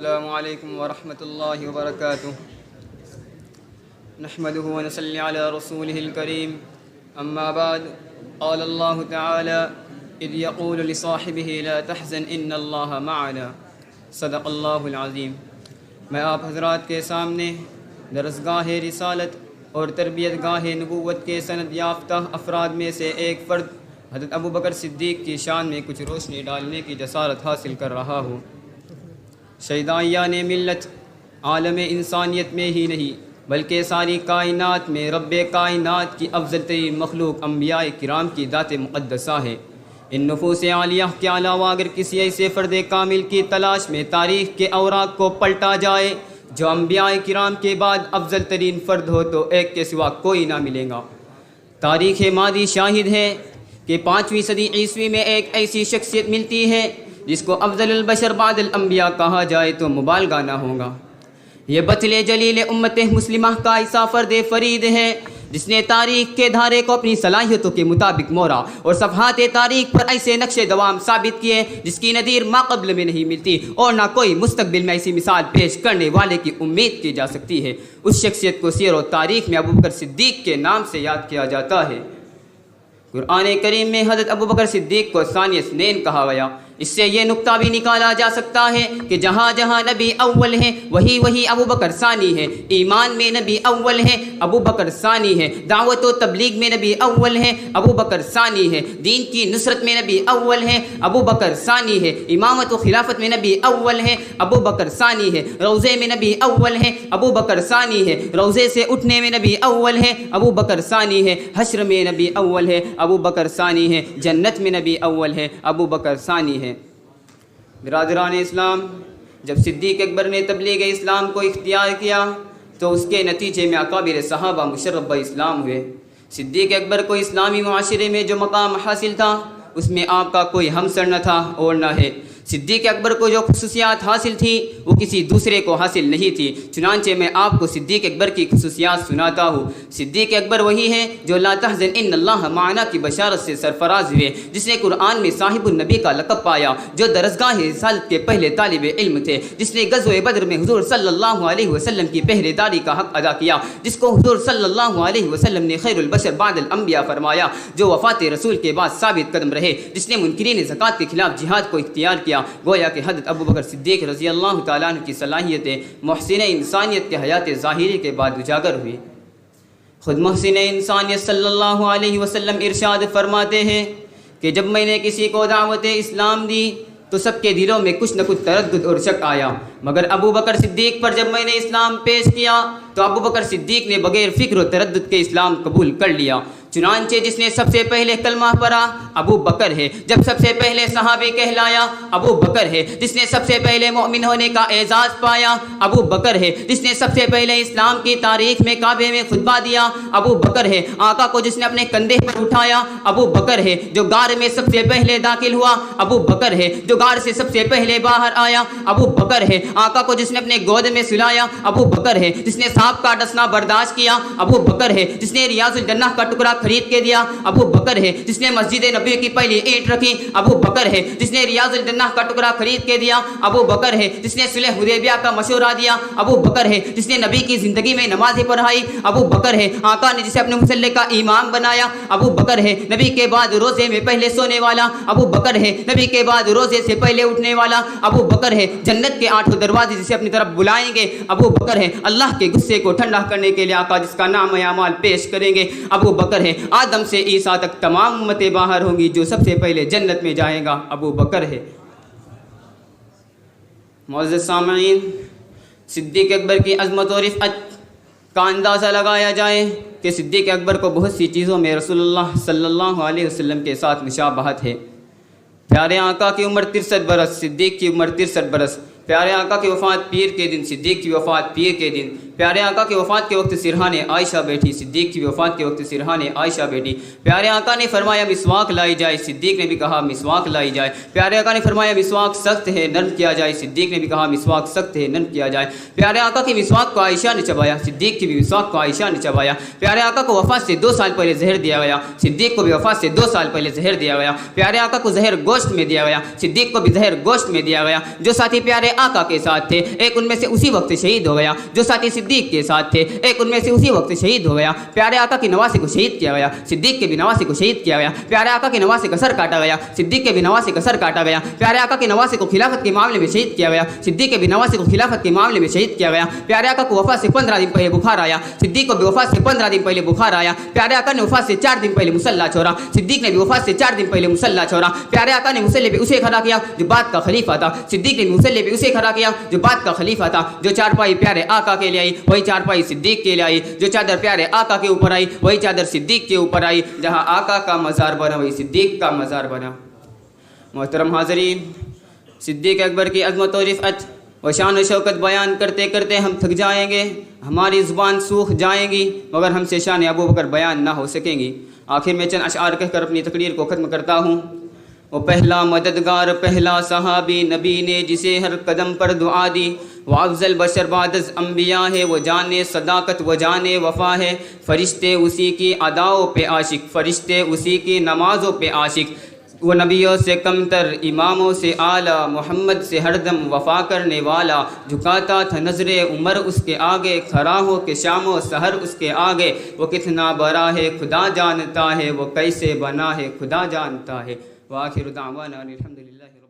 السلام علیکم ورحمۃ اللہ وبرکاتہ نحمده ونصلی علی رسوله الکریم اما بعد قال اللہ تعالی اذ یقول لصاحبه لا تحزن ان اللہ معنا صدق اللہ العظیم۔ میں آپ حضرات کے سامنے درسگاہ رسالت اور تربیت گاہ نبوت کے سند یافتہ افراد میں سے ایک فرد حضرت ابو بکر صدیق کی شان میں کچھ روشنی ڈالنے کی جسارت حاصل کر رہا ہوں۔ شہدائیان ملت عالم انسانیت میں ہی نہیں بلکہ ساری کائنات میں رب کائنات کی افضل ترین مخلوق انبیاء کرام کی ذات مقدسہ ہے۔ ان نفوس عالیہ کے علاوہ اگر کسی ایسے فرد کامل کی تلاش میں تاریخ کے اوراق کو پلٹا جائے جو انبیاء کرام کے بعد افضل ترین فرد ہو تو ایک کے سوا کوئی نہ ملے گا۔ تاریخ ماضی شاہد ہے کہ 5ویں صدی عیسوی میں ایک ایسی شخصیت ملتی ہے جس کو افضل البشر بعد الانبیاء کہا جائے تو مبالغہ نہ ہوگا۔ یہ بطل جلیل امت مسلمہ کا ایسا فرد فرید ہے جس نے تاریخ کے دھارے کو اپنی صلاحیتوں کے مطابق موڑا اور صفحات تاریخ پر ایسے نقش دوام ثابت کیے جس کی نظیر ماقبل میں نہیں ملتی اور نہ کوئی مستقبل میں ایسی مثال پیش کرنے والے کی امید کی جا سکتی ہے۔ اس شخصیت کو سیر و تاریخ میں ابو بکر صدیق کے نام سے یاد کیا جاتا ہے۔ قرآن کریم میں حضرت ابو بکر صدیق کو ثانی اثنین کہا گیا۔ اس سے یہ نکتہ بھی نکالا جا سکتا ہے کہ جہاں جہاں نبی اول ہے وہی ابو بکر ثانی ہے۔ ایمان میں نبی اول ہے، ابو بکر ثانی ہے۔ دعوت و تبلیغ میں نبی اول ہے، ابو بکر ثانی ہے۔ دین کی نصرت میں نبی اول ہے، ابو بکر ثانی ہے۔ امامت و خلافت میں نبی اول ہے، ابو بکر ثانی ہے۔ روضے میں نبی اول ہے، ابو بکر ثانی ہے۔ روضے سے اٹھنے میں نبی اول ہے، ابو بکر ثانی ہے۔ حشر میں نبی اول ہے، ابو بکر ثانی ہے۔ جنت میں نبی اول ہے، ابو بکر ثانی ہے۔ برادران اسلام، جب صدیق اکبر نے تبلیغ اسلام کو اختیار کیا تو اس کے نتیجے میں اکابر صحابہ مشرف اسلام ہوئے۔ صدیق اکبر کو اسلامی معاشرے میں جو مقام حاصل تھا اس میں آپ کا کوئی ہمسر نہ تھا اور نہ ہے۔ صدیق اکبر کو جو خصوصیات حاصل تھی وہ کسی دوسرے کو حاصل نہیں تھی، چنانچہ میں آپ کو صدیق اکبر کی خصوصیات سناتا ہوں۔ صدیق اکبر وہی ہے جو لا تحزن ان اللہ معنا کی بشارت سے سرفراز ہوئے، جس نے قرآن میں صاحب النبی کا لقب پایا، جو درسگاہ رسالت کے پہلے طالب علم تھے، جس نے غزوہ بدر میں حضور صلی اللہ علیہ وسلم کی پہرے داری کا حق ادا کیا، جس کو حضور صلی اللہ علیہ وسلم نے خیر البشر بعد الانبیاء فرمایا، جو وفات رسول کے بعد ثابت قدم رہے، جس نے منکرین زکوٰۃ کے خلاف جہاد کو اختیار کیا۔ گویا کہ حضرت ابو بکر صدیق رضی اللہ تعالیٰ عنہ کی صلاحیتیں محسن انسانیت کے حیات ظاہری کے بعد اجاگر ہوئی۔ خود محسن انسانیت صلی اللہ علیہ وسلم ارشاد فرماتے ہیں کہ جب میں نے کسی کو دعوت اسلام دی تو سب کے دلوں میں کچھ نہ کچھ تردد اور شک آیا، مگر ابو بکر صدیق پر جب میں نے اسلام پیش کیا تو ابو بکر صدیق نے بغیر فکر و تردد کے اسلام قبول کر لیا۔ چنانچہ جس نے سب سے پہلے کلمہ پڑھا ابو بکر ہے، جب سب سے پہلے صحابی کہلایا ابو بکر ہے، جس نے سب سے پہلے مومن ہونے کا اعزاز پایا ابو بکر ہے، جس نے سب سے پہلے اسلام کی تاریخ میں کعبے میں خطبہ دیا ابو بکر ہے، آقا کو جس نے اپنے کندھے پر اٹھایا ابو بکر ہے، جو غار میں سب سے پہلے داخل ہوا ابو بکر ہے، جو غار سے سب سے پہلے باہر آیا ابو بکر ہے، آقا کو جس نے اپنے گود میں سلایا ابو بکر ہے، جس نے سانپ کا ڈسنا برداشت کیا ابو بکر ہے، جس نے ریاض الجنہ کا ٹکڑا خرید کے دیا ابو بکر ہے، جس نے مسجد نبوی کی پہلی اینٹ رکھی ابو بکر ہے، جس نے ریاض الجنہ کا ٹکڑا خرید کے دیا ابو بکر ہے، جس نے صلح حدیبیہ کا مشورہ دیا ابو بکر ہے، جس نے نبی کی زندگی میں نمازیں پڑھائی ابو بکر ہے، آقا نے جسے اپنے مسلح کا امام بنایا ابو بکر ہے، نبی کے بعد روزے میں پہلے سونے والا ابو بکر ہے، نبی کے بعد روزے سے پہلے اٹھنے والا ابو بکر ہے، جنت کے 8 دروازے جسے اپنی طرف بلائیں گے ابو بکر ہے، اللہ کے غصے کو ٹھنڈا کرنے کے لیے آقا جس کا نام اعمال پیش کریں گے ابو بکر ہے، آدم سے عیسیٰ تک تمام امتیں باہر ہوں گی، جو سب سے پہلے جنت میں جائے گا ابو بکر ہے۔ معزز سامعین، صدیق اکبر کی عظمت و رفعت کا اندازہ لگایا جائے کہ صدیق اکبر کو بہت سی چیزوں میں رسول اللہ صلی اللہ علیہ وسلم کے ساتھ مشابہت ہے۔ پیارے آقا کی عمر 63 برس، صدیق کی عمر 63 برس، پیارے آقا کی وفات پیر کے دن، صدیق کی وفات پیر کے دن، پیارے آقا کی وفات کے وقت سرحان عائشہ بیٹھی، صدیق کی وفات کے وقت سرحان عائشہ بیٹھی۔ پیارے آقا نے فرمایا مسواک لائی جائے، صدیق نے بھی کہا مسواک لائی جائے۔ پیارے آقا نے فرمایا مسواک سخت ہے نرم کیا جائے، صدیق نے بھی کہا مسواک سخت ہے نرم کیا جائے۔ پیارے آقا کی مسواک کو عائشہ نے چبایا، صدیق کی بھی مسواک کو عائشہ نے چبایا۔ پیارے آقا کو وفات سے 2 سال پہلے زہر دیا گیا، صدیق کو بھی وفات سے 2 سال پہلے زہر دیا گیا۔ پیارے آقا کو زہر گوشت میں دیا گیا، صدیق کو بھی زہر گوشت میں دیا گیا۔ جو ساتھی پیارے آقا کے ساتھ تھے ایک ان میں سے اسی وقت شہید ہو گیا، جو ساتھی صدیق کے ساتھ تھے ایک ان میں سے اسی وقت شہید ہو گیا۔ پیارے آقا کی نواسی کو شہید کیا گیا، صدیق کے بھی نواسی کو شہید کیا گیا۔ پیارے آقا کے نواسی کا سر کاٹا گیا، صدیق کے بھی نواسی کا سر کاٹا گیا۔ پیارے آقا کے نواسی کو خلافت کے معاملے میں شہید کیا گیا، صدیق کے بھی نواسی کو خلافت کے معاملے میں شہید کیا گیا۔ پیارے آقا کو وفات سے 15 دن پہلے بخار آیا، صدیق کو بھی وفات سے 15 دن پہلے بخار آیا۔ پیارے آقا نے وفات سے 4 دن پہلے مصلی چھوڑا، صدیق نے بھی وفات سے 4 دن پہلے مصلی چھوڑا۔ پیارے آقا نے مصلی پہ اسے کھڑا کیا جو بعد کا خلیفہ تھا، صدیق نے مصلی پہ اسے کھڑا کیا جو بعد کا خلیفہ تھا۔ جو چارپائی پیارے آقا کے لیے آئی وہی چارپائی صدیق کے لیے آئی، جو چادر پیارے آقا کے اوپر آئی وہی چادر صدیق کے اوپر آئی۔ جہاں آقا کا مزار بنا وہی صدیق کا مزار بنا۔ محترم حاضرین، صدیق اکبر کی عظمت و رفعت و شان و شوکت بیان کرتے کرتے ہم تھک جائیں گے، ہماری زبان سوکھ جائیں گی، مگر ہم سے شان ابو بکر بیان نہ ہو سکیں گی۔ آخر میں چند اشعار کہہ کر اپنی تقریر کو ختم کرتا ہوں۔ وہ پہلا مددگار، پہلا صحابی نبی نے جسے ہر قدم پر دعا دی، وہ افضل بشر بعد از انبیاء ہے، وہ جانے صداقت وہ جانے وفا ہے۔ فرشتے اسی کی اداؤں پہ عاشق، فرشتے اسی کی نمازوں پہ عاشق۔ وہ نبیوں سے کم تر، اماموں سے اعلیٰ، محمد سے ہر دم وفا کرنے والا۔ جھکاتا تھا نظر عمر اس کے آگے، کھڑا ہو کہ شام و سحر اس کے آگے۔ وہ کتنا بڑا ہے خدا جانتا ہے، وہ کیسے بنا ہے خدا جانتا ہے۔ وآخر دعوانا الحمدللہ۔